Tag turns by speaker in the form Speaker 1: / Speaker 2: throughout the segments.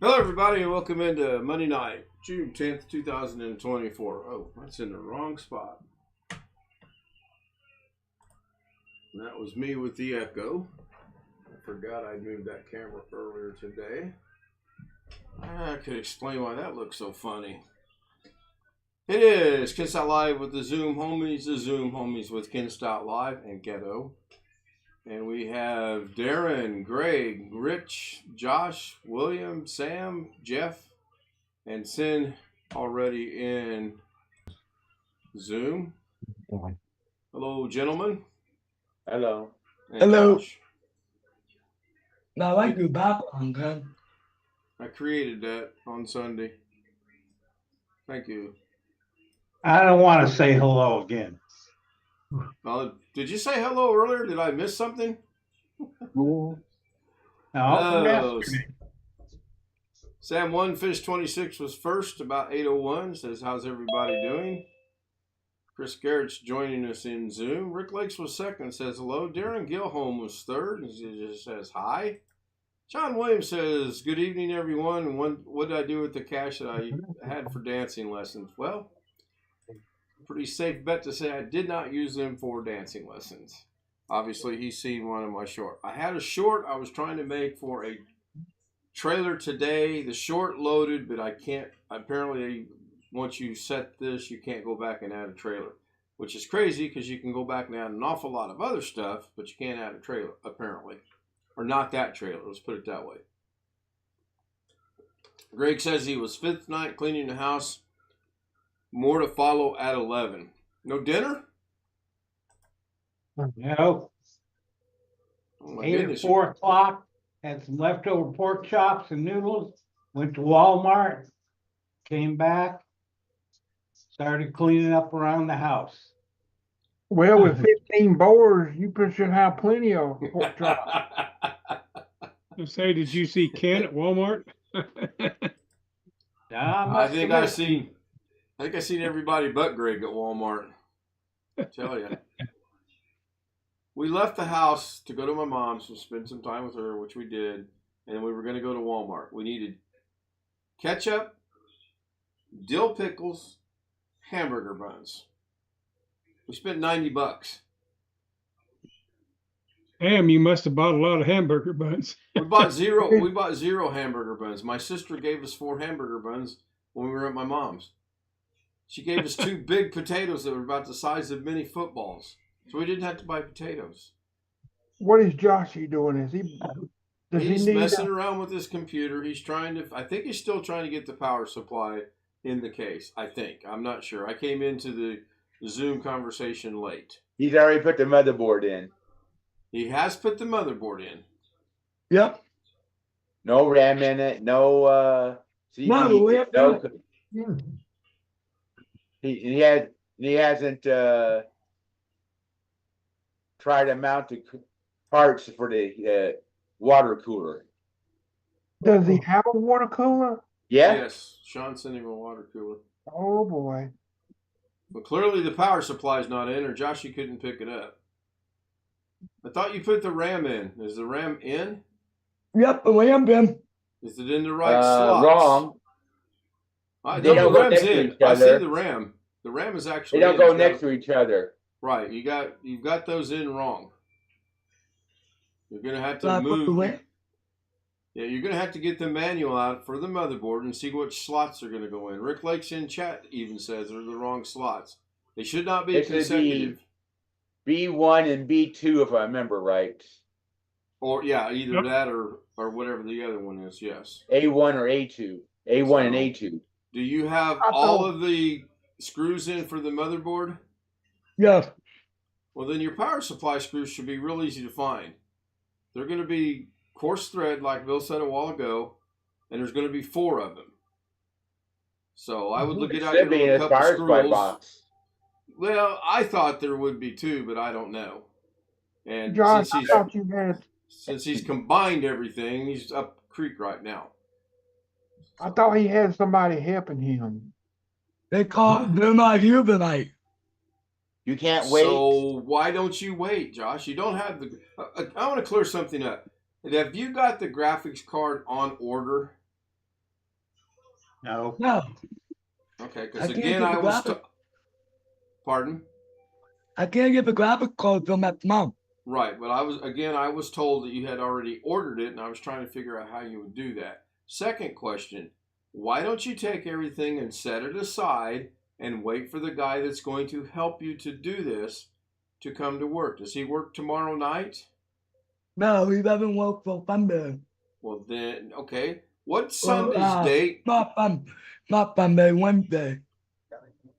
Speaker 1: Hello, everybody, and welcome into Monday night, June 10th, 2024. Oh, that's in the wrong spot. And that was me with the echo. I forgot I moved that camera earlier today. I could explain why that looks so funny. It is Kinstot Live with the Z00M with Kinstot Live and Ghetto. And we have Darren, Greg, Rich, Josh, William, Sam, Jeff, and Sin already in Zoom. Hello, gentlemen.
Speaker 2: Hello.
Speaker 1: And
Speaker 3: Hello.
Speaker 1: Josh.
Speaker 3: I like your background, man.
Speaker 1: I created that on Sunday. Thank you.
Speaker 2: I don't want to say hello again.
Speaker 1: Did you say hello earlier? Did I miss something?
Speaker 2: No.
Speaker 1: Oh, Sam 1 Fish 26 was first, about 8:01. Says, how's everybody doing? Chris Garrett's joining us in Zoom. Rick Lakes was second, says hello. Darren Gilholm was third, and he just says hi. John Williams says, good evening, everyone. And what did I do with the cash that I had for dancing lessons? Well, pretty safe bet to say I did not use them for dancing lessons. Obviously, he's seen one of my short. I had a short I was trying to make for a trailer today. The short loaded, but I can't. Apparently, once you set this, you can't go back and add a trailer, which is crazy because you can go back and add an awful lot of other stuff, but you can't add a trailer, apparently. Or not that trailer. Let's put it that way. Greg says he was fifth night cleaning the house. More to follow at 11. No dinner?
Speaker 2: No.
Speaker 1: Oh,
Speaker 2: 8 or 4 o'clock. Had some leftover pork chops and noodles. Went to Walmart. Came back. Started cleaning up around the house.
Speaker 4: Well, with 15 boars, you should have plenty of pork chops.
Speaker 5: I say, did you see Ken at Walmart?
Speaker 1: I think I seen everybody but Greg at Walmart. I tell you. We left the house to go to my mom's to spend some time with her, which we did, and we were going to go to Walmart. We needed ketchup, dill pickles, hamburger buns. We spent $90.
Speaker 5: Damn, you must have bought a lot of hamburger buns.
Speaker 1: We bought zero hamburger buns. My sister gave us 4 hamburger buns when we were at my mom's. She gave us 2 big potatoes that were about the size of mini footballs. So we didn't have to buy potatoes.
Speaker 4: What is Joshy doing?
Speaker 1: He's messing around with his computer. I think he's still trying to get the power supply in the case. I think. I'm not sure. I came into the Zoom conversation late.
Speaker 2: He's already put the motherboard in.
Speaker 1: He has put the motherboard in.
Speaker 3: Yep.
Speaker 2: No RAM in it. No CPU. He hasn't tried to mount the parts for the water cooler.
Speaker 4: Does he have a water cooler?
Speaker 2: Yeah.
Speaker 1: Yes. Sean sent him a water cooler.
Speaker 4: Oh, boy.
Speaker 1: But clearly the power supply is not in, or Joshy couldn't pick it up. I thought you put the RAM in. Is the RAM in?
Speaker 3: Yep, the RAM bin.
Speaker 1: Is it in the right slots?
Speaker 2: Wrong.
Speaker 1: The RAM's in. I see the RAM. The RAM is actually.
Speaker 2: They don't go next to each other.
Speaker 1: Right. You've got those in wrong. You're gonna have to move. Yeah, you're gonna have to get the manual out for the motherboard and see which slots are gonna go in. Rick Lakes in chat even says they're the wrong slots. They should not be consecutive.
Speaker 2: B1 and B2, if I remember right.
Speaker 1: Or yeah, either that or whatever the other one is. Yes.
Speaker 2: A1 or A2. A1 and A2.
Speaker 1: Do you have all of the screws in for the motherboard?
Speaker 3: Yes.
Speaker 1: Well, then your power supply screws should be real easy to find. They're going to be coarse thread, like Bill said a while ago, and there's going to be 4 of them. So I would get out your couple screws.
Speaker 2: Box.
Speaker 1: Well, I thought there would be 2, but I don't know. And
Speaker 4: Josh, I thought you had.
Speaker 1: Since he's combined everything, he's up creek right now.
Speaker 4: I thought he had somebody helping him.
Speaker 3: They're not here tonight.
Speaker 2: You can't wait.
Speaker 1: So why don't you wait, Josh? You don't have the. I want to clear something up. Have you got the graphics card on order?
Speaker 2: No.
Speaker 3: No,
Speaker 1: Okay,
Speaker 3: I
Speaker 1: because
Speaker 3: can't
Speaker 1: again,
Speaker 3: get
Speaker 1: I
Speaker 3: the
Speaker 1: was.
Speaker 3: graphic.
Speaker 1: Pardon?
Speaker 3: I can't get the graphic code from my mom.
Speaker 1: Right, but I was told that you had already ordered it, and I was trying to figure out how you would do that. Second question: why don't you take everything and set it aside and wait for the guy that's going to help you to do this to come to work? Does he work tomorrow night?
Speaker 3: No, he doesn't work for Sunday.
Speaker 1: Well, then, okay. What's
Speaker 3: Well,
Speaker 1: Sunday's date?
Speaker 3: not Sunday, Wednesday.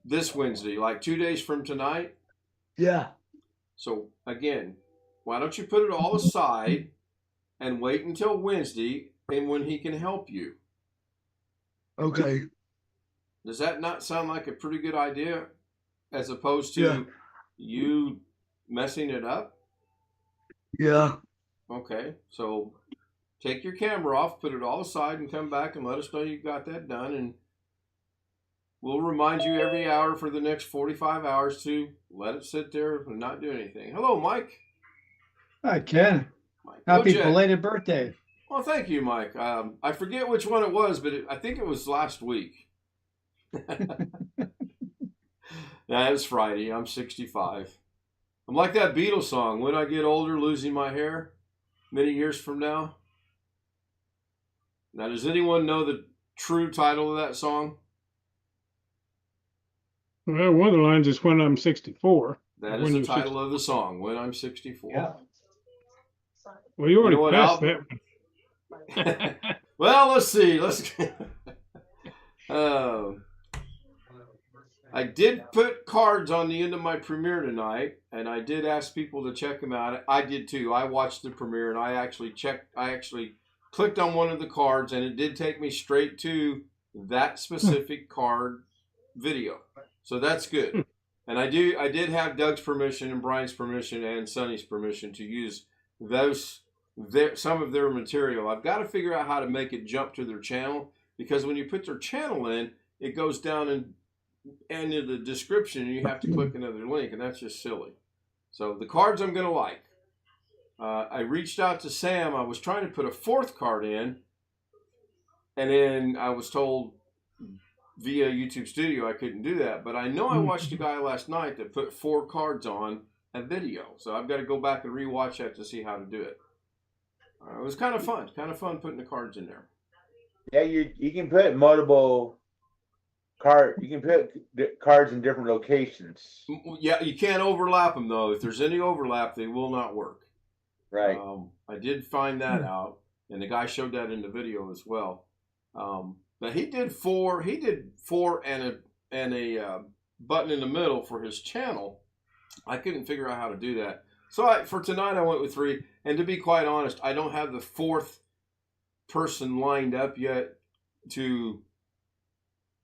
Speaker 1: This Wednesday, like 2 days from tonight.
Speaker 3: Yeah.
Speaker 1: So again, why don't you put it all aside and wait until Wednesday and when he can help you?
Speaker 3: Okay.
Speaker 1: Does that not sound like a pretty good idea as opposed to
Speaker 3: Yeah.
Speaker 1: you messing it up?
Speaker 3: Yeah.
Speaker 1: Okay, so take your camera off, put it all aside, and come back and let us know you got that done. And we'll remind you every hour for the next 45 hours to let it sit there and not do anything. Hello, Mike.
Speaker 6: Hi, Ken.
Speaker 1: Mike
Speaker 6: Happy
Speaker 1: Wojcik.
Speaker 6: belated birthday.
Speaker 1: Well, thank you, Mike. I forget which one it was, but I think it was last week. Yeah, it's Friday. I'm 65. I'm like that Beatles song, When I Get Older, Losing My Hair, many years from now. Now, does anyone know the true title of that song?
Speaker 5: Well, one of the lines is when I'm 64.
Speaker 1: That
Speaker 5: When
Speaker 1: is the
Speaker 5: you're
Speaker 1: title of the song, When I'm 64.
Speaker 2: Yeah.
Speaker 5: Well, you already
Speaker 1: know what
Speaker 5: passed
Speaker 1: album?
Speaker 5: that one.
Speaker 1: Well, let's see. I did put cards on the end of my premiere tonight, and I did ask people to check them out. I did too. I watched the premiere, and I actually clicked on one of the cards, and it did take me straight to that specific card video. So that's good. And I did have Doug's permission and Brian's permission and Sonny's permission to use some of their material. I've got to figure out how to make it jump to their channel, because when you put their channel in, it goes down and in the description, and you have to click another link, and that's just silly. So the cards I'm going to like. I reached out to Sam. I was trying to put a fourth card in, and then I was told via YouTube Studio I couldn't do that. But I know I watched a guy last night that put 4 cards on a video. So I've got to go back and rewatch that to see how to do it. It was kind of fun. Kind of fun putting the cards in there.
Speaker 7: Yeah, you can put multiple you can put cards in different locations.
Speaker 1: Yeah, you can't overlap them, though. If there's any overlap, they will not work.
Speaker 7: Right.
Speaker 1: I did find that out, and the guy showed that in the video as well. But he did 4. He did 4 and a button in the middle for his channel. I couldn't figure out how to do that. So for tonight, I went with 3. And to be quite honest, I don't have the 4th person lined up yet to,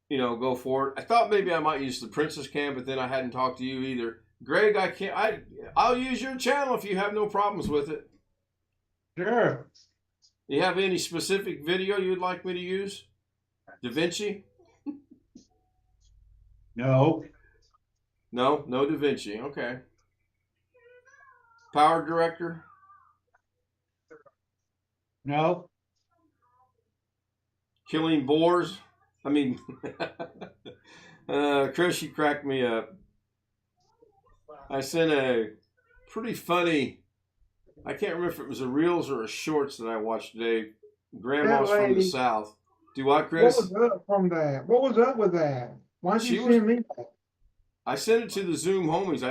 Speaker 1: go for it. I thought maybe I might use the Princess Cam, but then I hadn't talked to you either. Greg, I'll use your channel if you have no problems with it.
Speaker 2: Sure.
Speaker 1: You have any specific video you'd like me to use? DaVinci?
Speaker 2: No.
Speaker 1: No DaVinci. Okay. Power Director?
Speaker 2: No.
Speaker 1: Killing Boars? I mean, Chris, you cracked me up. I sent a pretty funny, I can't remember if it was a Reels or a Shorts that I watched today. Grandma's
Speaker 4: That
Speaker 1: from the
Speaker 4: lady-
Speaker 1: South. Do what, Chris?
Speaker 4: What was up from that? What was up with that? Why did
Speaker 1: She
Speaker 4: you
Speaker 1: was-
Speaker 4: send me that?
Speaker 1: I sent it to the Zoom homies.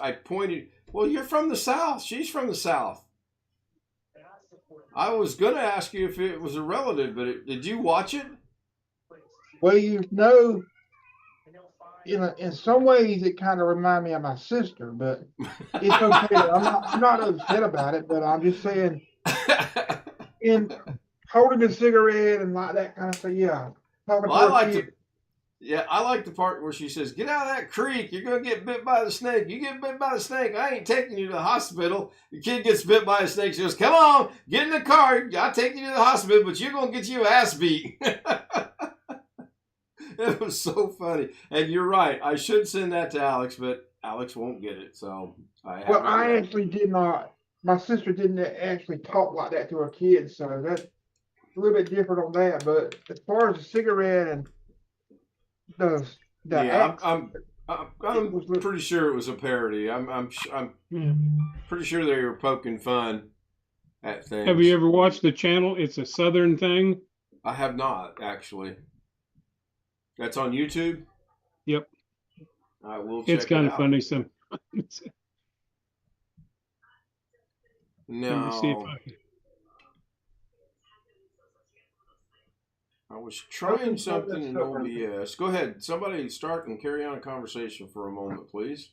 Speaker 1: I pointed, well, you're from the South. She's from the South. I was going to ask you if it was a relative, but did you watch it?
Speaker 4: Well, in some ways it kind of reminds me of my sister, but it's okay. I'm not upset about it, but I'm just saying, in holding a cigarette and like that kind of thing, yeah. Talking
Speaker 1: Well,
Speaker 4: to
Speaker 1: I
Speaker 4: her
Speaker 1: like
Speaker 4: kid.
Speaker 1: I like the part where she says, "Get out of that creek. You're going to get bit by the snake. You get bit by the snake, I ain't taking you to the hospital." The kid gets bit by a snake. She goes, "Come on, get in the car. I'll take you to the hospital, but you're going to get your ass beat." It was so funny. And you're right. I should send that to Alex, but Alex won't get it. So I have
Speaker 4: Well,
Speaker 1: it
Speaker 4: I
Speaker 1: yet.
Speaker 4: actually did not. My sister didn't actually talk like that to her kids, so that a little bit different on that, but as far as the cigarette and the
Speaker 1: Yeah,
Speaker 4: X,
Speaker 1: I'm
Speaker 4: it was
Speaker 1: pretty sure it was a parody. I'm pretty sure they were poking fun at things.
Speaker 5: Have you ever watched the channel? It's a Southern thing.
Speaker 1: I have not actually. That's on YouTube.
Speaker 5: Yep,
Speaker 1: I will check
Speaker 5: it's kind
Speaker 1: it
Speaker 5: of
Speaker 1: out.
Speaker 5: funny. Some. Let me see if
Speaker 1: No,
Speaker 5: I can.
Speaker 1: I was trying something in OBS. Go ahead. Somebody start and carry on a conversation for a moment, please.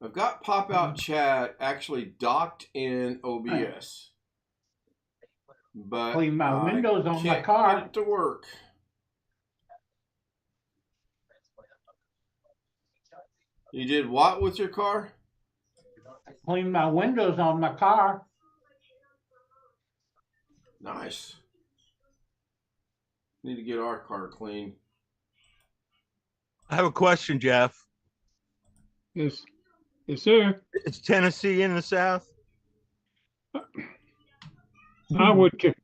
Speaker 1: I've got pop-out chat actually docked in OBS. But
Speaker 2: Clean my
Speaker 1: I
Speaker 2: windows on my
Speaker 1: can't
Speaker 2: car.
Speaker 1: get it to work. You did what with your car?
Speaker 2: Clean my windows on my car.
Speaker 1: Nice. Need to get our car clean.
Speaker 8: I have a question, Jeff.
Speaker 5: Yes, yes, sir.
Speaker 8: Is Tennessee in the South?
Speaker 5: I would.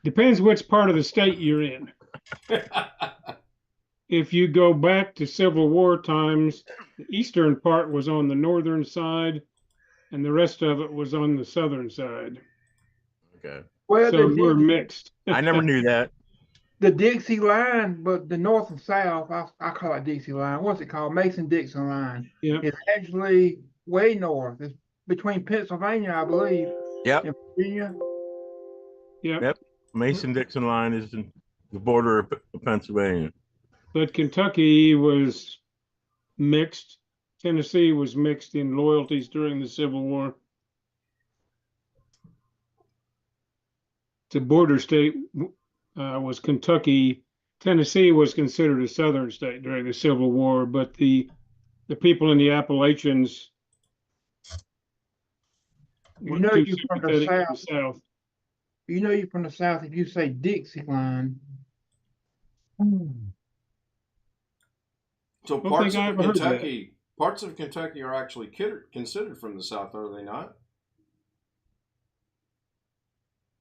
Speaker 5: Depends which part of the state you're in. If you go back to Civil War times, the eastern part was on the northern side, and the rest of it was on the southern side.
Speaker 8: Okay.
Speaker 4: well,
Speaker 5: So we're mixed.
Speaker 8: I never knew that.
Speaker 4: the Dixie line, but the north and south, I call it Dixie line. What's it called? Mason-Dixon line.
Speaker 5: Yep.
Speaker 4: It's actually way north. It's between Pennsylvania, I believe,
Speaker 8: Yep.
Speaker 4: and Virginia.
Speaker 5: Yep.
Speaker 8: Mason-Dixon line is in the border of Pennsylvania.
Speaker 5: But Kentucky was mixed. Tennessee was mixed in loyalties during the Civil War. The border state was Kentucky. Tennessee was considered a southern state during the Civil War, but the people in the Appalachians
Speaker 4: You know
Speaker 5: too
Speaker 4: you're from the
Speaker 5: sympathetic to
Speaker 4: south.
Speaker 5: the South.
Speaker 4: You know you're from the south if you say Dixie line.
Speaker 1: So
Speaker 5: Don't
Speaker 1: parts
Speaker 5: think I
Speaker 1: of
Speaker 5: ever heard that.
Speaker 1: Kentucky are actually considered from the South, are they not?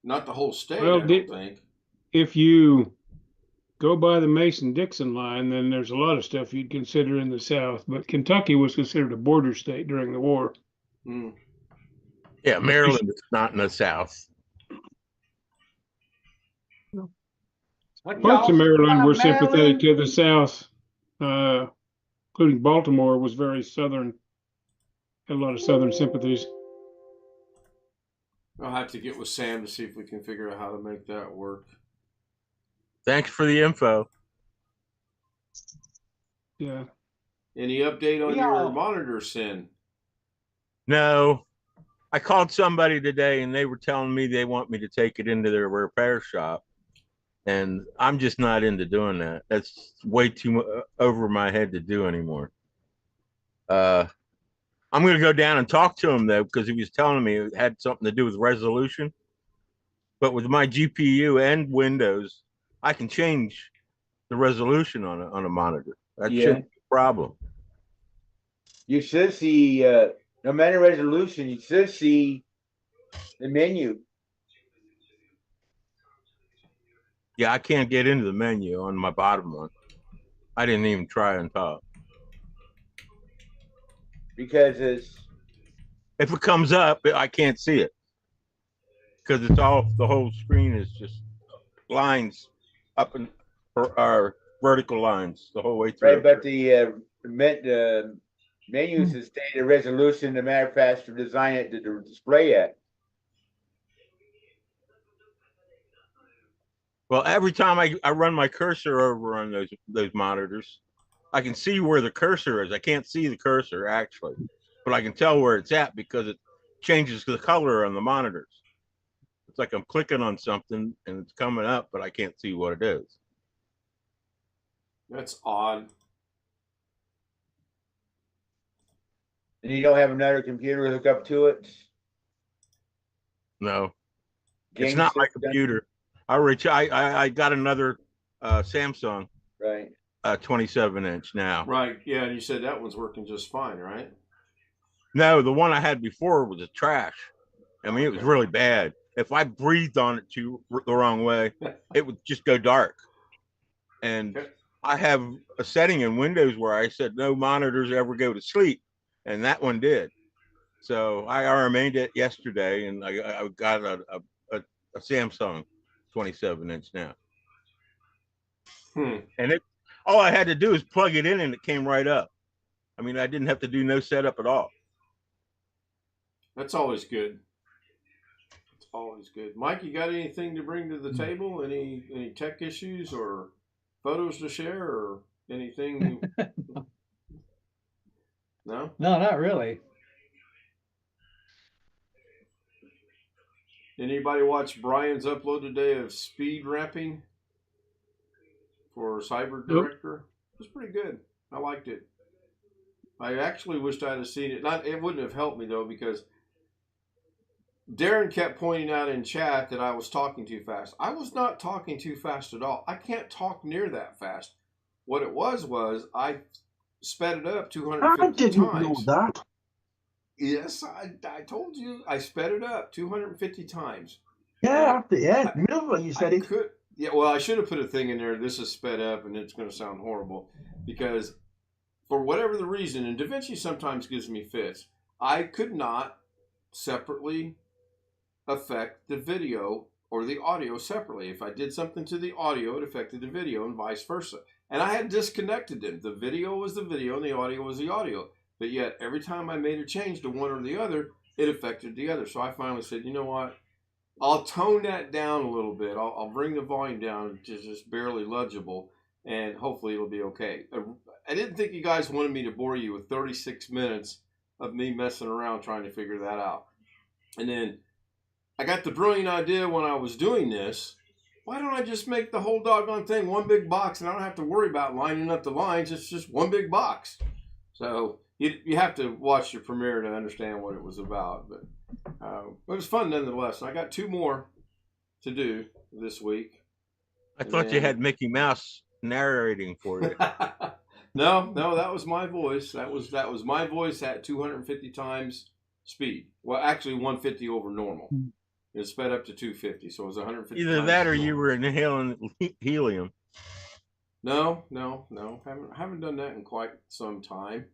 Speaker 1: Not the whole state,
Speaker 5: Well,
Speaker 1: I don't think.
Speaker 5: If you go by the Mason-Dixon line, then there's a lot of stuff you'd consider in the South. But Kentucky was considered a border state during the war.
Speaker 1: Mm.
Speaker 8: Yeah, Maryland is not in the South.
Speaker 2: What
Speaker 5: Parts
Speaker 2: y'all
Speaker 5: of Maryland
Speaker 2: about
Speaker 5: were sympathetic
Speaker 2: Maryland?
Speaker 5: to the South, including Baltimore was very Southern, had a lot of Southern sympathies.
Speaker 1: I'll have to get with Sam to see if we can figure out how to make that work.
Speaker 8: Thanks for the info.
Speaker 5: Yeah.
Speaker 1: Any update on
Speaker 2: Yeah.
Speaker 1: your monitor, Sin?
Speaker 8: No, I called somebody today and they were telling me they want me to take it into their repair shop. And I'm just not into doing that. That's way too over my head to do anymore. I'm going to go down and talk to him though, because he was telling me it had something to do with resolution. But with my GPU and Windows, I can change the resolution on a monitor. That shouldn't be a problem.
Speaker 7: You should see, no matter resolution, you should see the menu.
Speaker 8: Yeah, I can't get into the menu on my bottom one. I didn't even try on top.
Speaker 7: Because it's,
Speaker 8: If it comes up, I can't see it. Because it's all, the whole screen is just lines up and or vertical lines the whole way through.
Speaker 7: right, but the menus is stated resolution the manufacturer designed it to display at.
Speaker 8: Well, every time I run my cursor over on those monitors, I can see where the cursor is. I can't see the cursor actually, but I can tell where it's at because it changes the color on the monitors. It's like I'm clicking on something and it's coming up, but I can't see what it is.
Speaker 1: That's odd.
Speaker 7: And you don't have another computer hook up to it?
Speaker 8: No,
Speaker 7: Game
Speaker 8: it's not my
Speaker 7: system?
Speaker 8: computer. I got another Samsung
Speaker 7: Right.
Speaker 8: 27-inch now.
Speaker 1: Right. Yeah. And you said that one's working just fine, right?
Speaker 8: No, the one I had before was a trash. I mean, it was really bad. If I breathed on it the wrong way, it would just go dark. And I have a setting in Windows where I said no monitors ever go to sleep, and that one did. So I RMA'd it yesterday, and I got a Samsung 27-inch now. And all I had to do is plug it in, and it came right up. I mean, I didn't have to do no setup at all.
Speaker 1: That's always good. It's always good. Mike, you got anything to bring to the table? Any tech issues or photos to share or anything? No?
Speaker 6: No, not really.
Speaker 1: Anybody watch Brian's upload today of speed ramping for Cyber Director? It was pretty good. I liked it. I actually wished I'd have seen it. It wouldn't have helped me though, because Darren kept pointing out in chat that I was talking too fast. I was not talking too fast at all. I can't talk near that fast. What it was I sped it up 250 times.
Speaker 9: I didn't know that.
Speaker 1: Yes, I told you. I sped it up 250 times.
Speaker 9: Yeah, remember when you said it?
Speaker 1: Yeah, well, I should have put a thing in there. This is sped up, and it's going to sound horrible because for whatever the reason, and DaVinci sometimes gives me fits, I could not separately affect the video or the audio separately. If I did something to the audio, it affected the video and vice versa. And I had disconnected them. The video was the video and the audio was the audio. But yet, every time I made a change to one or the other, it affected the other. So I finally said, you know what? I'll tone that down a little bit. I'll bring the volume down to just barely legible, and hopefully it'll be okay. I didn't think you guys wanted me to bore you with 36 minutes of me messing around trying to figure that out. And then I got the brilliant idea when I was doing this, why don't I just make the whole doggone thing one big box and I don't have to worry about lining up the lines. It's just one big box. So you have to watch the premiere to understand what it was about. But it was fun nonetheless. I got 2 more to do this week.
Speaker 8: I thought you had Mickey Mouse narrating for you.
Speaker 1: No, that was my voice. That was my voice at 250 times speed. Well, actually 150 over normal. It sped up to 250, so it was 150.
Speaker 8: Either that or you were inhaling helium.
Speaker 1: No. Haven't done that in quite some time.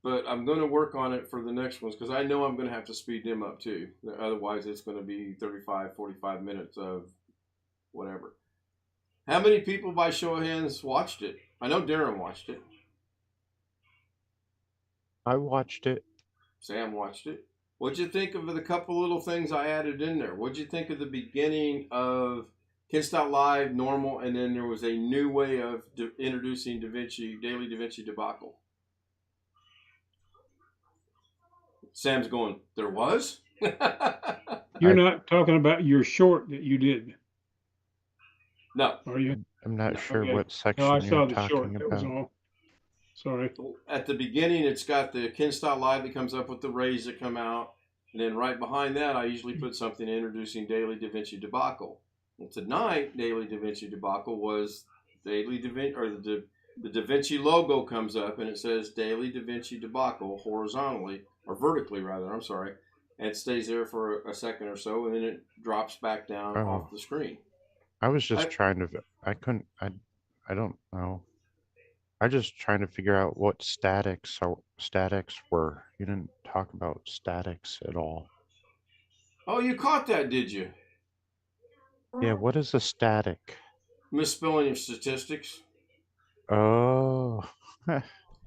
Speaker 1: But I'm going to work on it for the next ones because I know I'm going to have to speed them up too. Otherwise, it's going to be 35, 45 minutes of whatever. How many people by show of hands watched it? I know Darren watched it.
Speaker 10: I watched it.
Speaker 1: Sam watched it. What'd you think of the couple little things I added in there? What'd you think of the beginning of Kinstot Live, normal, and then there was a new way of introducing Daily Davinci Debacle? Sam's going, there was?
Speaker 5: You're not talking about your short that you did.
Speaker 1: No.
Speaker 5: Are you?
Speaker 10: I'm not sure
Speaker 5: Okay.
Speaker 10: what section
Speaker 5: No, I
Speaker 10: you're
Speaker 5: saw the
Speaker 10: talking
Speaker 5: short. That was
Speaker 10: about.
Speaker 5: all. Sorry.
Speaker 1: At the beginning, it's got the Kinstot Live that comes up with the rays that come out. And then right behind that, I usually put something introducing Daily Davinci Debacle. Well, tonight, Daily Davinci Debacle was Daily Davinci, or the Davinci logo comes up and it says Daily Davinci Debacle horizontally, or vertically rather, I'm sorry. And it stays there for a second or so and then it drops back down off the screen.
Speaker 10: I was just trying to, I don't know. I just trying to figure out what statics were. You didn't talk about statics at all.
Speaker 1: Oh, you caught that, did you?
Speaker 10: Yeah, what is a static?
Speaker 1: Misspelling of statistics.
Speaker 10: Oh.
Speaker 1: Yeah,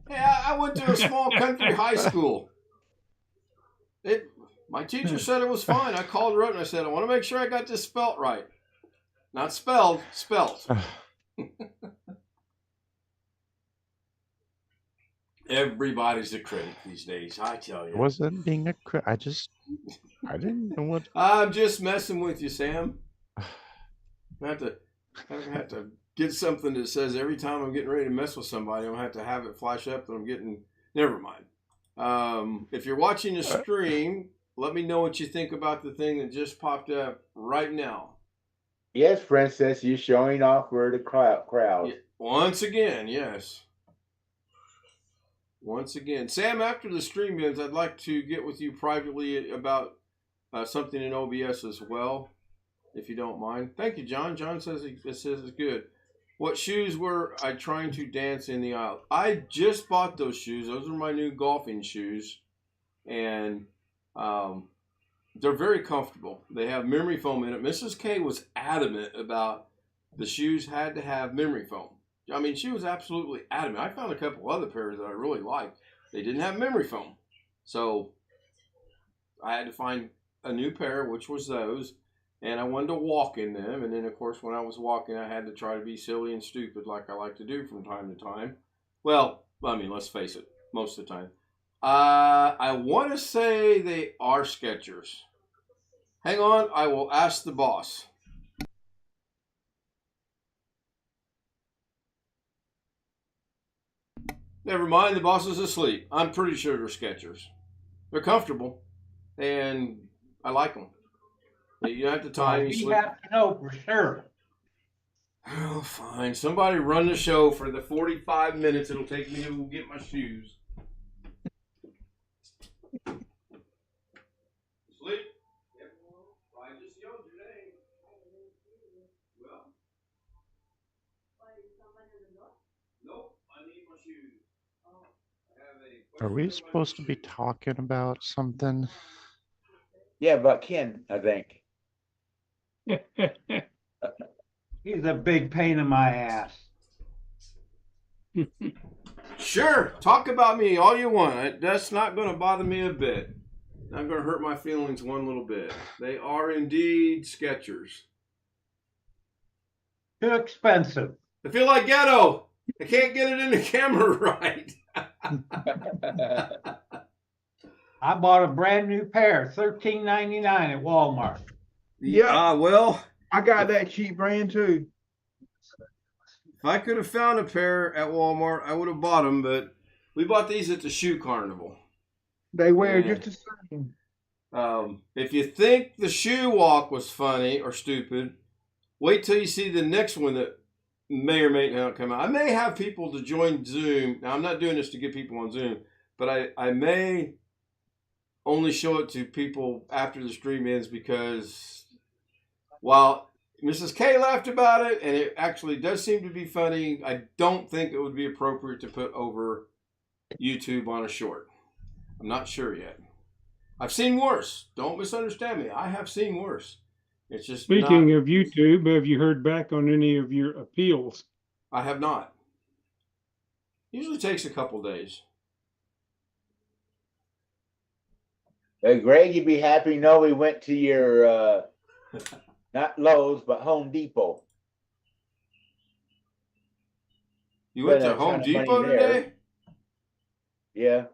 Speaker 1: I went to a small country high school. My teacher said it was fine. I called her up and I said, I want to make sure I got this spelt right. Not spelled, spelt. Everybody's a critic these days, I tell you.
Speaker 10: Wasn't being a critic. I didn't know what.
Speaker 1: I'm just messing with you, Sam. I have to get something that says every time I'm getting ready to mess with somebody, I'm going to have to have it flash up that I'm getting. Never mind. If you're watching the stream, let me know what you think about the thing that just popped up right now.
Speaker 7: Yes, Princess, you're showing off for the crowd.
Speaker 1: Once again, yes. once again. Sam, after the stream ends, I'd like to get with you privately about something in OBS as well, if you don't mind. Thank you, John. John says it's good. What shoes were I trying to dance in the aisle? I just bought those shoes. Those are my new golfing shoes. And they're very comfortable. They have memory foam in it. Mrs. K was adamant about the shoes had to have memory foam. I mean, she was absolutely adamant. I found a couple other pairs that I really liked. They didn't have memory foam. So I had to find a new pair, which was those. And I wanted to walk in them. And then, of course, when I was walking, I had to try to be silly and stupid like I like to do from time to time. Well, I mean, let's face it, most of the time. I want to say they are Skechers. Hang on, I will ask the boss. Never mind, the boss is asleep. I'm pretty sure they're Skechers. They're comfortable, and I like them. You don't have to tie any
Speaker 2: We
Speaker 1: sleep.
Speaker 2: have to know for sure.
Speaker 1: Oh, fine. Somebody run the show for the 45 minutes it'll take me to get my shoes. Sleep? Yep. I just yelled your name. Well? Nope. I need my shoes.
Speaker 10: Are we supposed to be talking about something?
Speaker 7: Yeah, but Ken, I think.
Speaker 2: He's a big pain in my ass.
Speaker 1: Sure, talk about me all you want. That's not going to bother me a bit. Not going to hurt my feelings one little bit. They are indeed Skechers.
Speaker 2: Too expensive.
Speaker 1: I feel like Ghetto. I can't get it in the camera right.
Speaker 2: I bought a brand new pair, $13.99 at Walmart.
Speaker 4: Yeah.
Speaker 1: Well,
Speaker 4: I got that cheap brand too.
Speaker 1: if I could have found a pair at Walmart, I would have bought them, but we bought these at the shoe carnival.
Speaker 4: They wear
Speaker 1: Yeah.
Speaker 4: just the same.
Speaker 1: If you think the shoe walk was funny or stupid, wait till you see the next one that may or may not come out. I may have people to join Zoom. Now, I'm not doing this to get people on Zoom, but I may only show it to people after the stream ends because while Mrs. K laughed about it and it actually does seem to be funny, I don't think it would be appropriate to put over YouTube on a short. I'm not sure yet. I've seen worse. Don't misunderstand me. I have seen worse. It's just
Speaker 5: Speaking
Speaker 1: not,
Speaker 5: of YouTube, have you heard back on any of your appeals?
Speaker 1: I have not. Usually takes a couple days.
Speaker 7: Greg, you'd be happy to know we went to your, not Lowe's, but Home Depot.
Speaker 1: You went
Speaker 7: Spent
Speaker 1: to
Speaker 7: a ton
Speaker 1: Home
Speaker 7: of money
Speaker 1: Depot
Speaker 7: there.
Speaker 1: today?
Speaker 7: Yeah.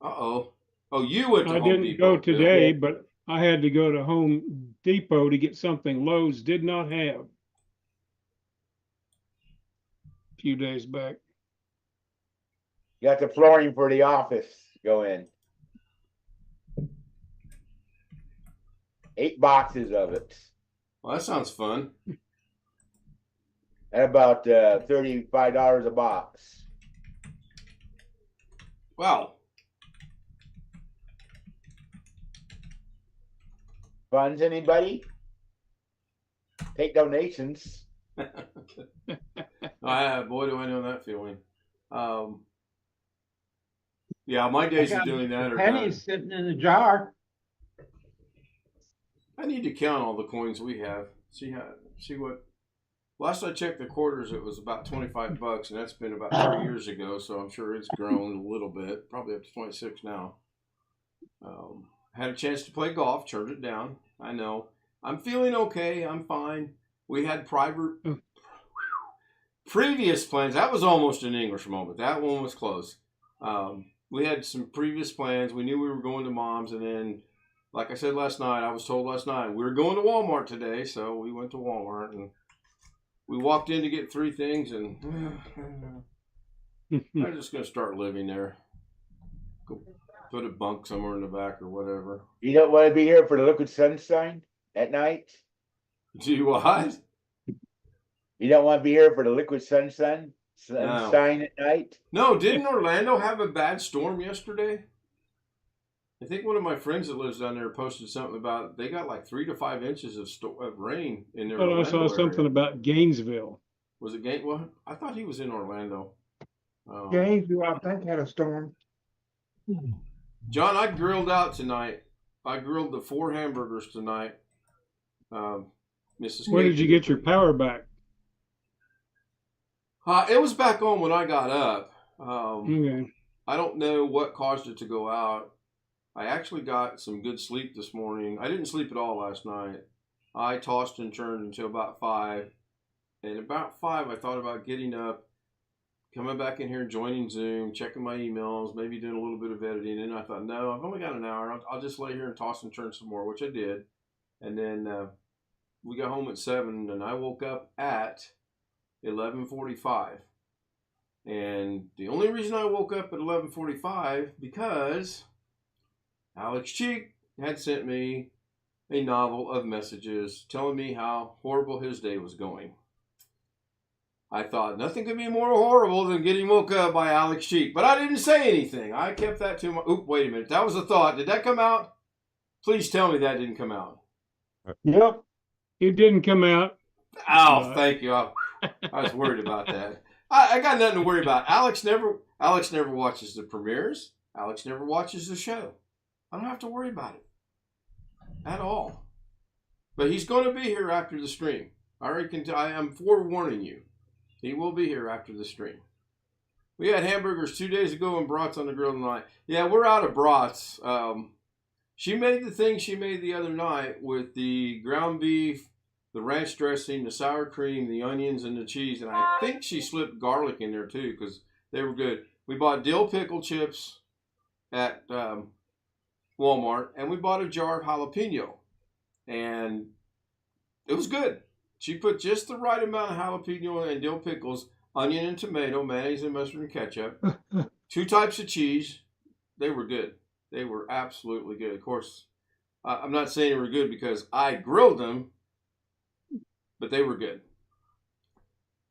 Speaker 1: Uh-oh. Oh, you went to
Speaker 5: I
Speaker 1: Home
Speaker 5: didn't
Speaker 1: Depot.
Speaker 5: go today, but I had to go to Home Depot to get something Lowe's did not have a few days back.
Speaker 7: Got the flooring for the office go in. 8 boxes of it.
Speaker 1: Well, that sounds fun.
Speaker 7: At about $35 a box.
Speaker 1: Wow.
Speaker 7: Funds anybody? Take donations.
Speaker 1: Boy, do I know that feeling. Yeah, my days of doing that are done.
Speaker 2: Pennies sitting in the jar.
Speaker 1: I need to count all the coins we have. See what. Last I checked the quarters, it was about $25, and that's been about 3 years ago. So I'm sure it's grown a little bit. Probably up to 26 now. Had a chance to play golf, turned it down. I know. I'm feeling okay. I'm fine. We had previous plans. That was almost an English moment. That one was close. We had some previous plans. We knew we were going to Mom's, and then, like I said last night, I was told last night, we were going to Walmart today, so we went to Walmart, and we walked in to get 3 things, and I'm just going to start living there. Go put a bunk somewhere in the back or whatever.
Speaker 7: You don't want to be here for the liquid sunshine at night?
Speaker 1: Do what?
Speaker 7: You don't want to be here for the liquid sunshine? Sunshine at night.
Speaker 1: No, didn't Orlando have a bad storm yesterday? I think one of my friends that lives down there posted something about they got like 3 to 5 inches of rain in their
Speaker 5: But I
Speaker 1: Orlando
Speaker 5: saw something
Speaker 1: area.
Speaker 5: about Gainesville.
Speaker 1: Was it Well, I thought he was in Orlando.
Speaker 4: Gainesville, I think, had a storm.
Speaker 1: John, I grilled out tonight. I grilled the 4 hamburgers tonight. Mrs.
Speaker 5: Where
Speaker 1: Kate
Speaker 5: did you get your power back?
Speaker 1: It was back on when I got up.
Speaker 5: Okay.
Speaker 1: I don't know what caused it to go out. I actually got some good sleep this morning. I didn't sleep at all last night. I tossed and turned until about 5. And about 5, I thought about getting up, coming back in here, joining Zoom, checking my emails, maybe doing a little bit of editing. And I thought, no, I've only got an hour. I'll just lay here and toss and turn some more, which I did. And then we got home at 7, and I woke up at 11:45. And the only reason I woke up at 11:45 because Alex Cheek had sent me a novel of messages telling me how horrible his day was going. I thought nothing could be more horrible than getting woke up by Alex Cheek, but I didn't say anything. I kept that to my. Oop, wait a minute. That was a thought. Did that come out? Please tell me that didn't come out.
Speaker 5: Yep. It didn't come out.
Speaker 1: Oh, thank you. I was worried about that. I got nothing to worry about. Alex never watches the premieres. Alex never watches the show. I don't have to worry about it at all. But he's going to be here after the stream. I already can tell. I am forewarning you. He will be here after the stream. We had hamburgers 2 days ago and brats on the grill tonight. Yeah, we're out of brats. She made the thing she made the other night with the ground beef, the ranch dressing, the sour cream, the onions, and the cheese. And I think she slipped garlic in there too because they were good. We bought dill pickle chips at Walmart, and we bought a jar of jalapeno. And it was good. She put just the right amount of jalapeno and dill pickles, onion and tomato, mayonnaise and mustard and ketchup, 2 types of cheese. They were good. They were absolutely good. Of course, I'm not saying they were good because I grilled them, but they were good.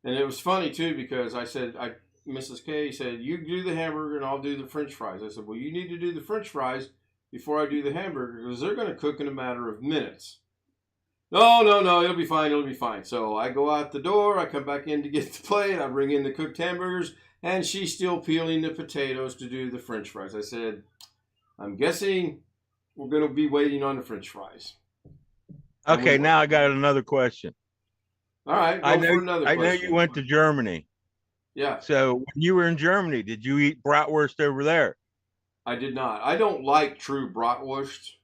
Speaker 1: And it was funny, too, because Mrs. K said, you do the hamburger and I'll do the French fries. I said, well, you need to do the French fries before I do the hamburger because they're going to cook in a matter of minutes. No, it'll be fine. So I go out the door, I come back in to get the plate, I bring in the cooked hamburgers, and she's still peeling the potatoes to do the French fries. I said, I'm guessing we're going to be waiting on the French fries.
Speaker 8: Okay, now I got another question.
Speaker 1: All right,
Speaker 8: I know
Speaker 1: question.
Speaker 8: you went to Germany.
Speaker 1: Yeah.
Speaker 8: So when you were in Germany, did you eat bratwurst over there?
Speaker 1: I did not. I don't like true bratwurst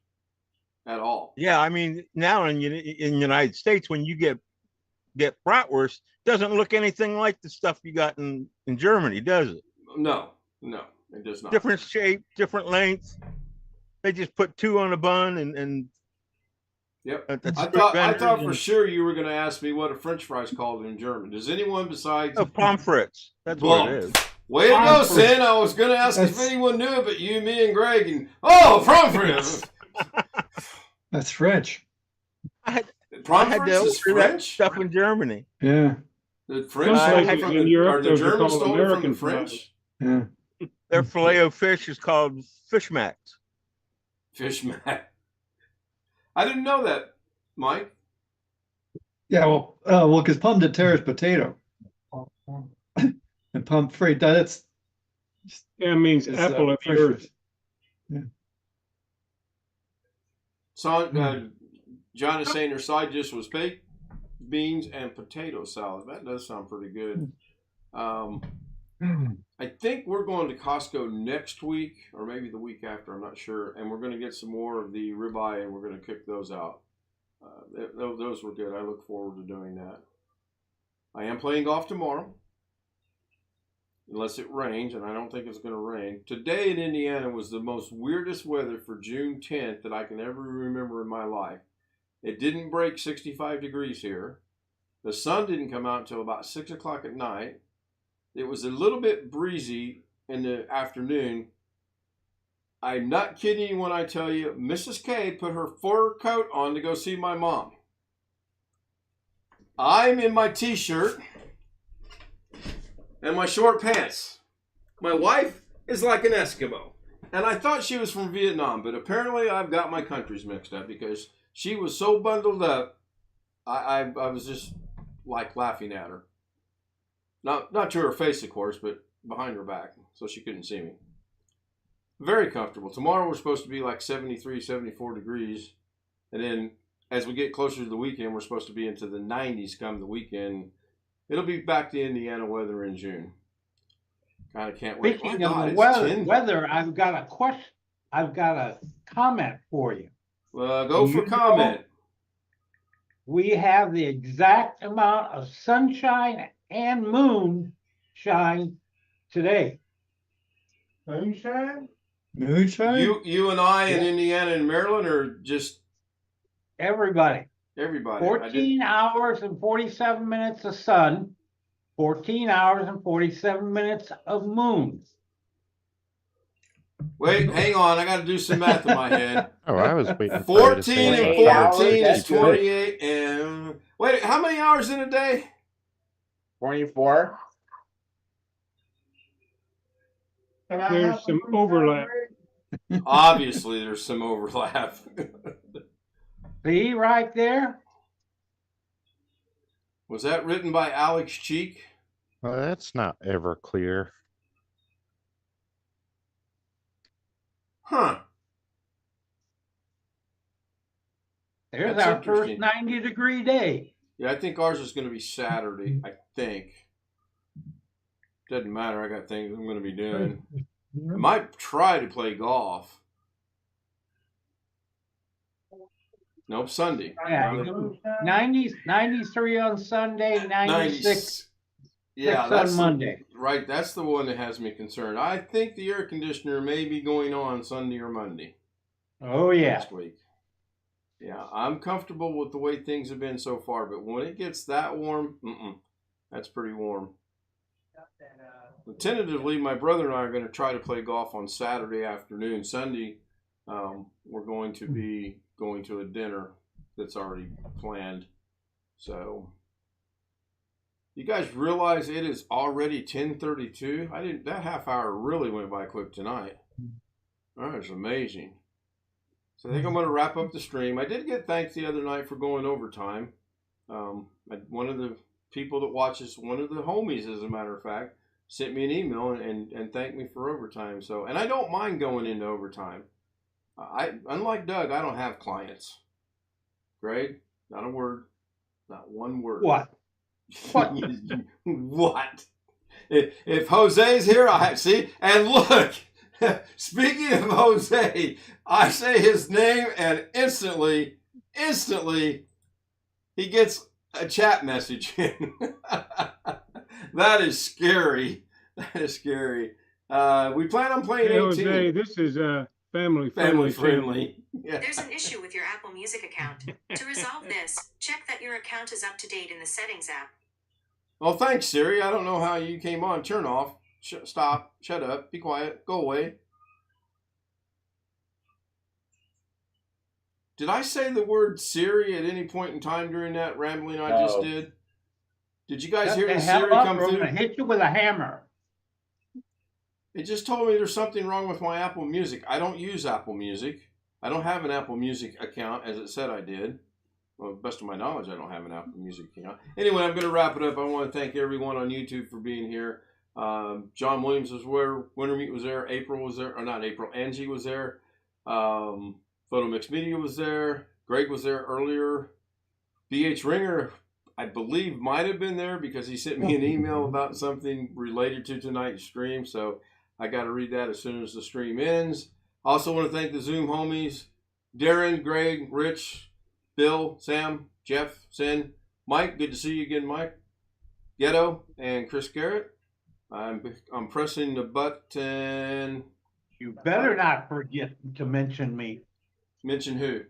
Speaker 1: at all.
Speaker 8: Yeah, I mean, now in the United States, when you get bratwurst, doesn't look anything like the stuff you got in Germany, does it?
Speaker 1: No, it does not.
Speaker 8: Different shape, different length. They just put 2 on a bun and
Speaker 1: Yep. I thought for sure you were going to ask me what a French fry is called in German. Does anyone besides...
Speaker 8: pommes frites. That's what it is.
Speaker 1: Way to go, Sin. I was going to ask if anyone knew it, but you, me, and Greg. And pommes frites.
Speaker 6: That's French.
Speaker 1: Pommes frites is French?
Speaker 8: Stuff in Germany.
Speaker 6: Yeah.
Speaker 1: The French
Speaker 5: in Europe,
Speaker 1: are the
Speaker 5: those are
Speaker 1: Germans
Speaker 5: called
Speaker 1: stole it from
Speaker 5: American
Speaker 1: the French?
Speaker 6: Yeah.
Speaker 8: Their filet of fish is called fishmacks.
Speaker 1: Fishmack. I didn't know that, Mike.
Speaker 6: Yeah, well, because pomme de terre is potato, and pomme frite that's
Speaker 5: Yeah, it means apple of the
Speaker 6: fresh
Speaker 5: earth.
Speaker 6: fish. Yeah.
Speaker 1: So, John is saying her side dish was baked beans and potato salad. That does sound pretty good. I think we're going to Costco next week or maybe the week after. I'm not sure. And we're going to get some more of the ribeye and we're going to cook those out. Those were good. I look forward to doing that. I am playing golf tomorrow. Unless it rains, and I don't think it's going to rain. Today in Indiana was the most weirdest weather for June 10th that I can ever remember in my life. It didn't break 65 degrees here. The sun didn't come out until about 6 o'clock at night. It was a little bit breezy in the afternoon. I'm not kidding you when I tell you, Mrs. K put her fur coat on to go see my mom. I'm in my t-shirt. and my short pants. My wife is like an Eskimo. And I thought she was from Vietnam, but apparently I've got my countries mixed up because she was so bundled up, I was just like laughing at her. Not to her face, of course, but behind her back, so she couldn't see me. Very comfortable. Tomorrow we're supposed to be like 73, 74 degrees. And then as we get closer to the weekend, we're supposed to be into the 90s come the weekend. It'll be back to Indiana weather in June. Kind of can't wait.
Speaker 2: Speaking of the weather, I've got a question. I've got a comment for you.
Speaker 1: Go for comment.
Speaker 2: We have the exact amount of sunshine and moonshine today.
Speaker 4: Moonshine?
Speaker 6: Moonshine?
Speaker 1: You and I in Indiana and Maryland, or just
Speaker 2: everybody?
Speaker 1: Everybody.
Speaker 2: 14 hours and 47 minutes of sun, 14 hours and 47 minutes of moon.
Speaker 1: Wait, hang on. I got to do some math in my head.
Speaker 10: Oh, I was waiting.
Speaker 1: 14 and 14
Speaker 7: hours,
Speaker 1: is 28. And wait, how many hours in a day?
Speaker 7: 24.
Speaker 5: There's some overlap.
Speaker 1: Obviously, there's some overlap.
Speaker 2: See right there?
Speaker 1: Was that written by Alex Cheek?
Speaker 10: Well, that's not ever clear.
Speaker 1: Huh.
Speaker 2: There's
Speaker 1: That's
Speaker 2: our first
Speaker 1: interesting.
Speaker 2: 90-degree day.
Speaker 1: Yeah, I think ours is going to be Saturday. I think. Doesn't matter. I got things I'm going to be doing. I might try to play golf. Nope, Sunday.
Speaker 2: Yeah, 93 on Sunday, 96
Speaker 1: Yeah,
Speaker 2: on Monday.
Speaker 1: Right, that's the one that has me concerned. I think the air conditioner may be going on Sunday or Monday.
Speaker 2: Oh, yeah.
Speaker 1: Next week. Yeah, I'm comfortable with the way things have been so far, but when it gets that warm, that's pretty warm. Tentatively, my brother and I are going to try to play golf on Saturday afternoon. Sunday, we're going to be going to a dinner that's already planned. So, you guys realize it is already 10:32? That half hour really went by quick tonight. That is amazing. So I think I'm going to wrap up the stream. I did get thanked the other night for going overtime. One of the people that watches, one of the homies, as a matter of fact, sent me an email and thanked me for overtime. So, and I don't mind going into overtime. Unlike Doug, I don't have clients. Greg, not a word, not one word.
Speaker 2: What? What?
Speaker 1: What? If Jose's here, see. And look, speaking of Jose, I say his name and instantly, he gets a chat message in. That is scary. That is scary. We plan on playing 18.
Speaker 5: Jose, this is family
Speaker 1: friendly. Yeah.
Speaker 11: There's an issue with your Apple Music account. To resolve this, check that your account is up to date in the Settings app.
Speaker 1: Well, thanks, Siri. I don't know how you came on. Turn off. Stop. Shut up. Be quiet. Go away. Did I say the word Siri at any point in time during that rambling I just did? Did you guys hear the Siri come through?
Speaker 2: I'm going to hit you with a hammer.
Speaker 1: It just told me there's something wrong with my Apple Music. I don't use Apple Music. I don't have an Apple Music account as it said I did. Well, to the best of my knowledge, I don't have an Apple Music account. Anyway, I'm going to wrap it up. I want to thank everyone on YouTube for being here. John Williams was there. Wintermeat was there. April was there. Or not April. Angie was there. Photo Mix Media was there. Greg was there earlier. BH Ringer, I believe, might have been there because he sent me an email about something related to tonight's stream. So I got to read that as soon as the stream ends. I also want to thank the Zoom homies, Darren, Greg, Rich, Bill, Sam, Jeff, Sin, Mike. Good to see you again, Mike. Ghetto and Chris Garrett. I'm pressing the button.
Speaker 2: You better not forget to mention me.
Speaker 1: Mention who?